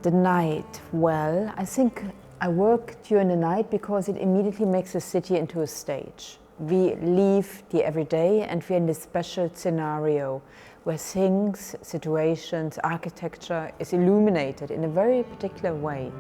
The night, well, I think I work during the night because it immediately makes the city into a stage. We leave the everyday and we're in this special scenario where things, situations, architecture is illuminated in a very particular way.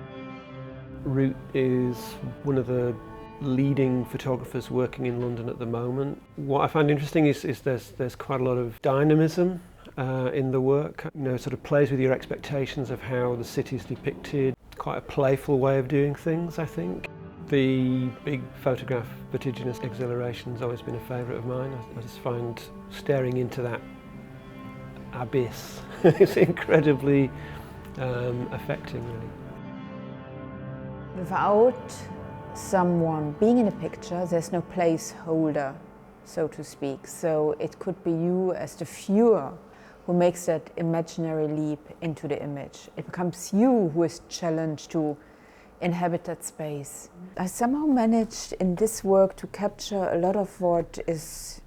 Root is one of the leading photographers working in London at the moment. What I find interesting is there's quite a lot of dynamism in the work. You know, sort of plays with your expectations of how the city's depicted. Quite a playful way of doing things, I think. The big photograph, Vertiginous, Exhilaration, has always been a favourite of mine. I just find staring into that abyss is incredibly affecting, really. Without someone being in a picture, there's no placeholder, so to speak. So it could be you as the viewer who makes that imaginary leap into the image. It becomes you who is challenged to inhabit that space. I somehow managed in this work to capture a lot of what is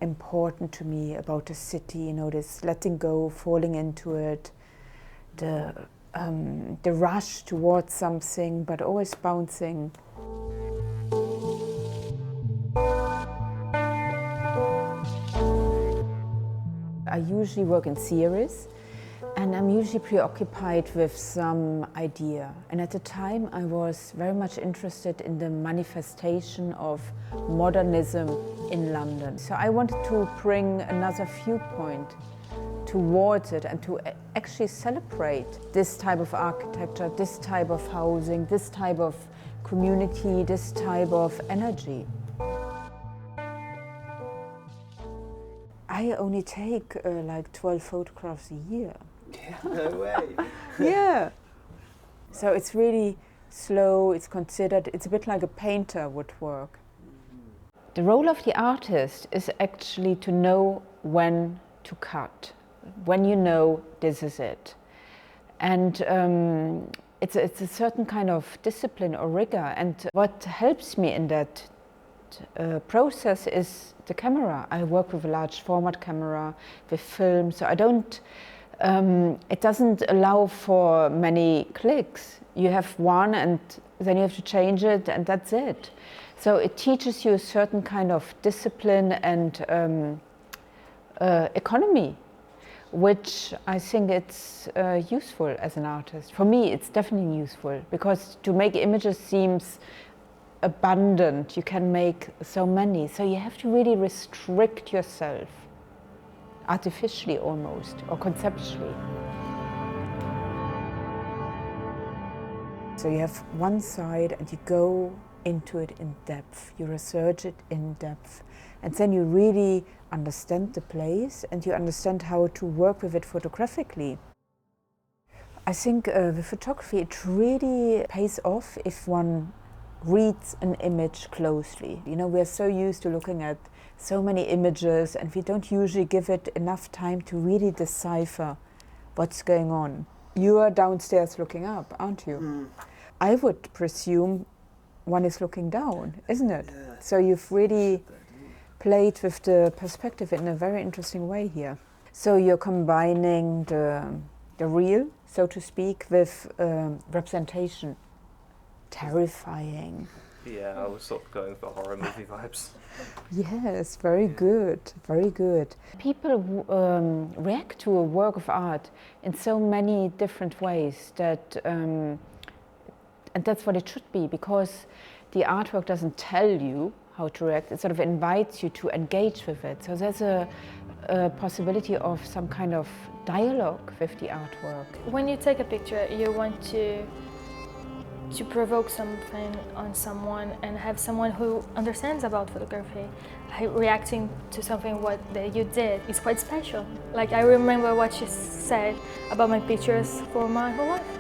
important to me about the city, you know, this letting go, falling into it, the rush towards something, but always bouncing. I usually work in series, and I'm usually preoccupied with some idea. And at the time, I was very much interested in the manifestation of modernism in London. So I wanted to bring another viewpoint towards it and to actually celebrate this type of architecture, this type of housing, this type of community, this type of energy. I only take like 12 photographs a year. No way. Yeah. So it's really slow, it's considered, it's a bit like a painter would work. The role of the artist is actually to know when to cut, when you know this is it. And it's a certain kind of discipline or rigor. And what helps me in that process is the camera. I work with a large format camera, with film, so I don't, it doesn't allow for many clicks. You have one and then you have to change it and that's it. So it teaches you a certain kind of discipline and economy, which I think it's useful as an artist. For me, it's definitely useful because to make images seems abundant. You can make so many. So you have to really restrict yourself, artificially almost, or conceptually. So you have one side and you go into it in depth. You research it in depth. And then you really understand the place and you understand how to work with it photographically. I think with photography it really pays off if one reads an image closely. You know, we're so used to looking at so many images and we don't usually give it enough time to really decipher what's going on. You are downstairs looking up, aren't you? Mm. I would presume one is looking down, isn't it? Yeah. So you've really played with the perspective in a very interesting way here. So you're combining the real, so to speak, with representation. Terrifying. Yeah, I was sort of going for horror movie vibes. Yes, very good, very good. People react to a work of art in so many different ways that, and that's what it should be, because the artwork doesn't tell you how to react, it sort of invites you to engage with it. So there's a possibility of some kind of dialogue with the artwork. When you take a picture, you want to provoke something on someone and have someone who understands about photography reacting to something that you did is quite special. Like I remember what she said about my pictures for my whole life.